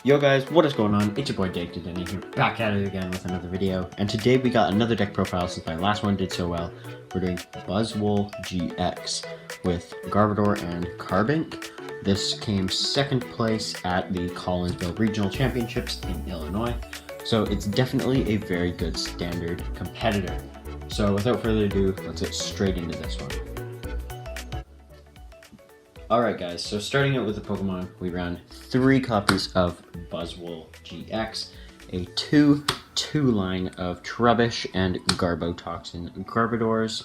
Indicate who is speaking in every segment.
Speaker 1: Yo guys, what is going on? It's your boy Jake Denny here, back at it again with another video. And today we got another deck profile since my last one did so well. We're doing Buzzwole GX with Garbodor and Carbink. This came second place at the Collinsville Regional Championships in Illinois. So it's definitely a very good standard competitor. So without further ado, let's get straight into this one. Alright guys, so starting out with the Pokemon, we run 3 copies of Buzzwole GX, a 2 line of Trubbish and Garbotoxin Garbodors.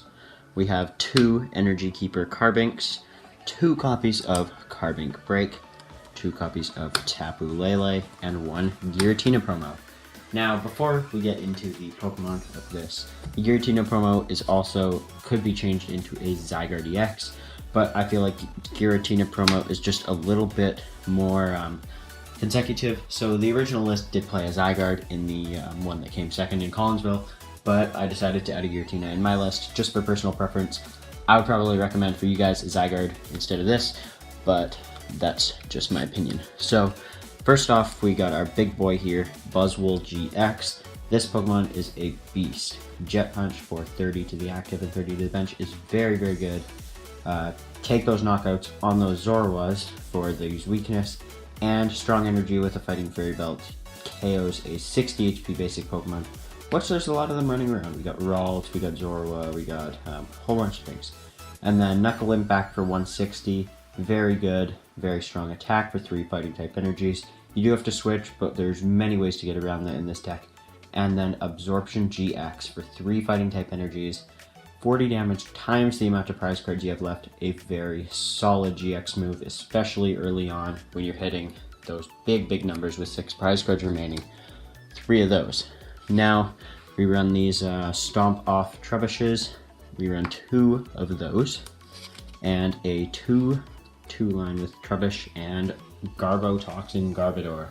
Speaker 1: We have 2 Energy Keeper Carbinks, 2 copies of Carbink Break, 2 copies of Tapu Lele, and 1 Giratina promo. Now, before we get into the Pokemon of this, the Giratina promo could be changed into a Zygarde EX, but I feel like Giratina promo is just a little bit more consecutive. So the original list did play a Zygarde in the one that came second in Collinsville, but I decided to add a Giratina in my list just for personal preference. I would probably recommend for you guys a Zygarde instead of this, but that's just my opinion. So first off, we got our big boy here, Buzzwole GX. This Pokemon is a beast. Jet Punch for 30 to the active and 30 to the bench is very, very good. Take those knockouts on those Zorwas for these weakness, and Strong Energy with a Fighting Fairy Belt KOs a 60 HP basic Pokemon, which there's a lot of them running around. We got Ralt, we got Zorua, we got a whole bunch of things. And then Knuckle Impact for 160, very good, very strong attack for 3 Fighting type energies. You do have to switch, but there's many ways to get around that in this deck. And then Absorption GX for 3 Fighting type energies, 40 damage times the amount of prize cards you have left. A very solid GX move, especially early on when you're hitting those big numbers with 6 prize cards remaining. 3 of those. Now we run these Stomp Off Trubbishes. We run 2 of those, and a 2 line with Trubbish and Garbotoxin Garbodor,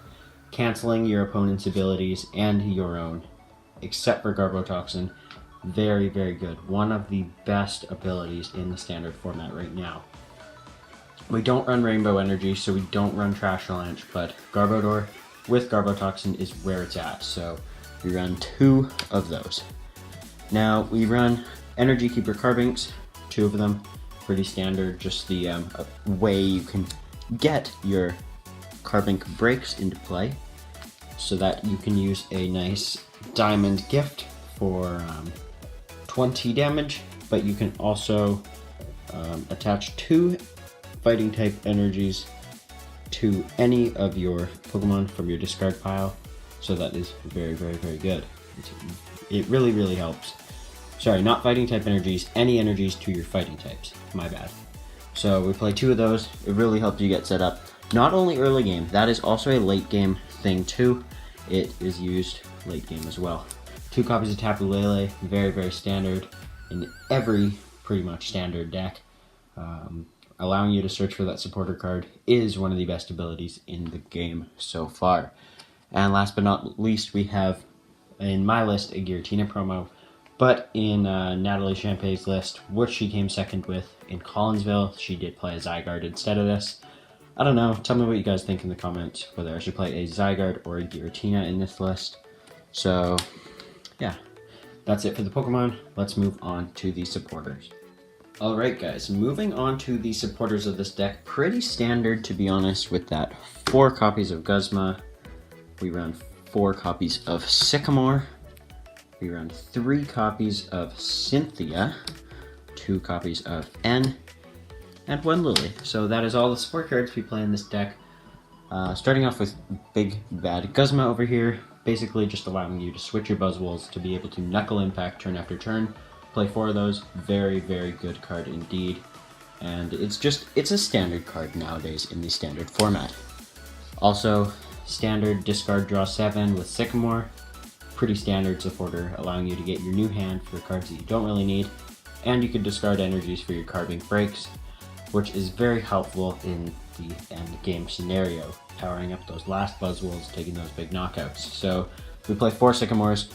Speaker 1: canceling your opponent's abilities and your own, except for Garbotoxin. Very, very good. One of the best abilities in the standard format right now. We don't run Rainbow Energy, so we don't run Trash Avalanche, but Garbodor with Garbotoxin is where it's at, so we run 2 of those. Now, we run Energy Keeper Carbinks, 2 of them, pretty standard, just the way you can get your Carbink breaks into play, so that you can use a nice Diamond Gift for 20 damage, but you can also attach 2 Fighting type energies to any of your Pokemon from your discard pile, so that is very, very, very good. It really, really helps. Sorry, not Fighting type energies, any energies to your Fighting types, my bad. So we play 2 of those. It really helps you get set up, not only early game, that is also a late game thing too. It is used late game as well. 2 copies of Tapu Lele, very, very standard in every pretty much standard deck. Allowing you to search for that supporter card is one of the best abilities in the game so far. And last but not least, we have in my list a Giratina promo, but in Natalie Shampay's list, which she came second with in Collinsville, she did play a Zygarde instead of this. I don't know, tell me what you guys think in the comments, whether I should play a Zygarde or a Giratina in this list. So yeah, that's it for the Pokemon. Let's move on to the supporters. Alright guys, moving on to the supporters of this deck. Pretty standard, to be honest, with that 4 copies of Guzma. We run 4 copies of Sycamore. We run 3 copies of Cynthia, 2 copies of N, and 1 Lily. So that is all the support cards we play in this deck. Starting off with Big Bad Guzma over here. Basically just allowing you to switch your Buzzwoles to be able to Knuckle Impact turn after turn. Play 4 of those. Very, very good card indeed. And it's a standard card nowadays in the standard format. Also, standard discard draw 7 with Sycamore. Pretty standard supporter, allowing you to get your new hand for cards that you don't really need. And you can discard energies for your Carbink breaks, which is very helpful in the end game scenario, powering up those last Buzzwoles, taking those big knockouts. So we play 4 Sycamores.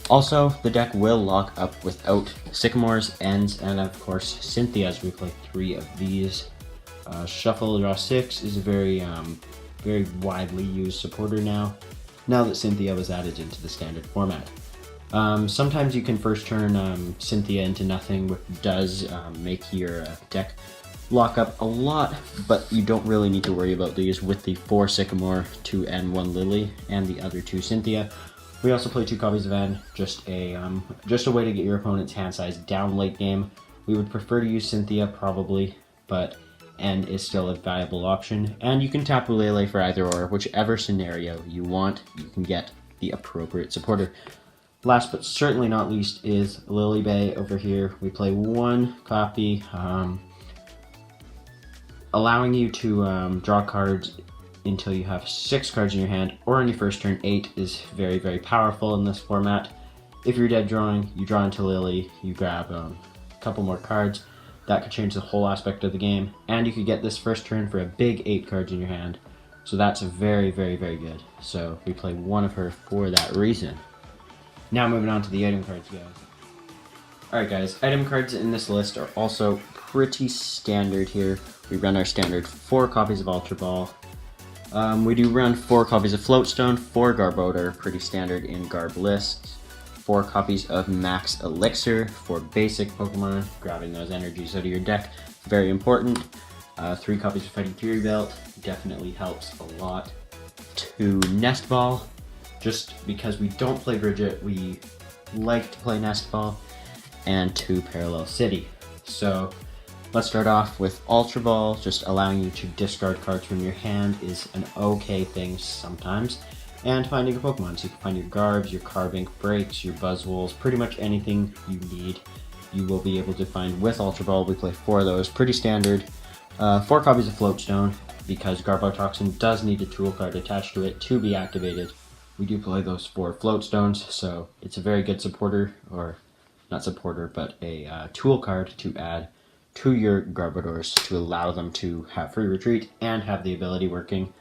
Speaker 1: Also, the deck will lock up without Sycamores, Ends, and of course Cynthias. We play 3 of these. Shuffle draw 6 is a very very widely used supporter now that Cynthia was added into the standard format. Sometimes you can first turn Cynthia into nothing, which does make your deck lock up a lot, but you don't really need to worry about these with the 4 Sycamore, 2 and 1 Lily, and the other 2 Cynthia. We also play 2 copies of N, just a way to get your opponent's hand size down late game. We would prefer to use Cynthia probably, but N is still a viable option, and you can tap Lele for either or, whichever scenario you want, you can get the appropriate supporter. Last but certainly not least is Lily Bay over here. We play 1 copy, allowing you to draw cards until you have 6 cards in your hand, or on your first turn. 8 is very, very powerful in this format. If you're dead drawing, you draw into Lily, you grab a couple more cards. That could change the whole aspect of the game, and you could get this first turn for a big 8 cards in your hand. So that's very, very, very good. So we play 1 of her for that reason. Now moving on to the item cards, guys. Alright guys, item cards in this list are also pretty standard here. We run our standard 4 copies of Ultra Ball. We do run 4 copies of Floatstone, 4 Garbodor, pretty standard in Garb lists. 4 copies of Max Elixir for basic Pokemon, grabbing those energies out of your deck, very important. 3 copies of Fighting Fury Belt, definitely helps a lot. 2 Nest Ball, just because we don't play Bridget, we like to play Nest Ball. And 2 Parallel City. So let's start off with Ultra Ball. Just allowing you to discard cards from your hand is an okay thing sometimes. And finding a Pokemon, so you can find your Garbs, your Carbink Breaks, your Buzzwoles, pretty much anything you need you will be able to find with Ultra Ball. We play 4 of those, pretty standard. 4 copies of Floatstone, because Garbotoxin does need a tool card attached to it to be activated. We do play those 4 Floatstones, so it's a very good supporter, or not supporter, but a tool card to add to your Garbodors to allow them to have free retreat and have the ability working.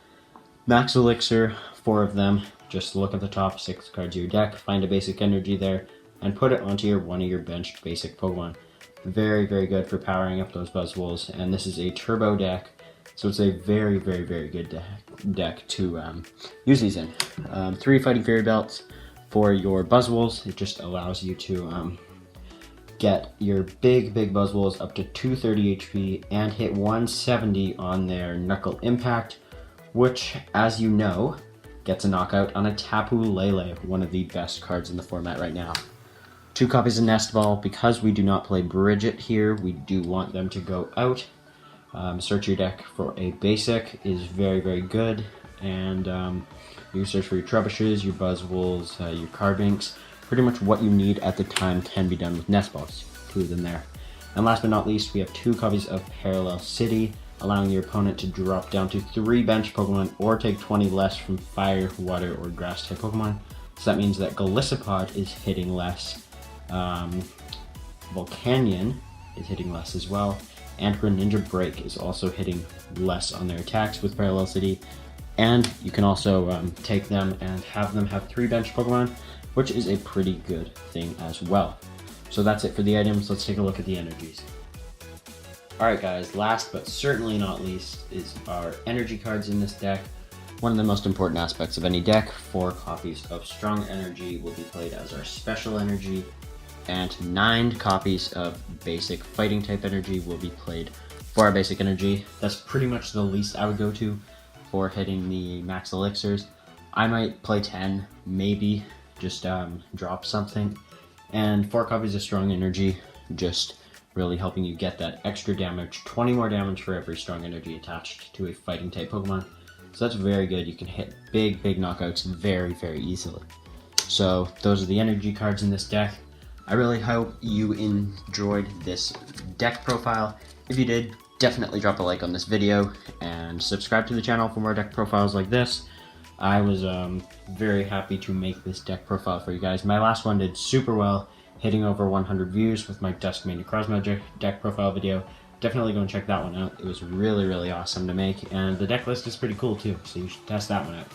Speaker 1: Max Elixir, 4 of them. Just look at the top 6 cards of your deck, find a basic energy there, and put it onto one of your benched basic Pokemon. Very, very good for powering up those Buzzwoles, and this is a turbo deck, so it's a very, very, very good deck to use these in. 3 Fighting Fury Belts for your Buzzwoles. It just allows you to get your big Buzzwoles up to 230 HP and hit 170 on their Knuckle Impact, which, as you know, gets a knockout on a Tapu Lele, one of the best cards in the format right now. 2 copies of Nest Ball. Because we do not play Bridget here, we do want them to go out. Search your deck for a basic is very, very good, and you can search for your Trubbishes, your Buzzwoles, your Carbinks. Pretty much what you need at the time can be done with Nest Balls. 2 of them there. And last but not least, we have 2 copies of Parallel City, allowing your opponent to drop down to 3 bench Pokemon or take 20 less from Fire, Water, or Grass type Pokemon. So that means that Golisopod is hitting less, Volcanion is hitting less as well, and Greninja Break is also hitting less on their attacks with Parallel City. And you can also take them and have them have 3 bench Pokemon, which is a pretty good thing as well. So that's it for the items. Let's take a look at the energies. Alright guys, last but certainly not least is our energy cards in this deck. One of the most important aspects of any deck. 4 copies of Strong Energy will be played as our special energy, and 9 copies of basic fighting type energy will be played for our basic energy. That's pretty much the least I would go to for hitting the max elixirs. I might play 10, maybe, just drop something. And 4 copies of Strong Energy, just really helping you get that extra damage, 20 more damage for every Strong Energy attached to a fighting type Pokemon. So that's very good. You can hit big knockouts very, very easily. So those are the energy cards in this deck. I really hope you enjoyed this deck profile. If you did, definitely drop a like on this video and subscribe to the channel for more deck profiles like this. I was very happy to make this deck profile for you guys. My last one did super well, hitting over 100 views with my Duskmane Necrozma deck profile video. Definitely go and check that one out. It was really, really awesome to make, and the deck list is pretty cool too, so you should test that one out.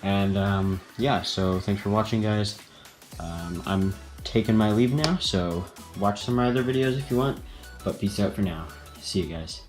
Speaker 1: And yeah, so thanks for watching, guys. I'm taking my leave now, so watch some of my other videos if you want, but peace out for now. See you guys.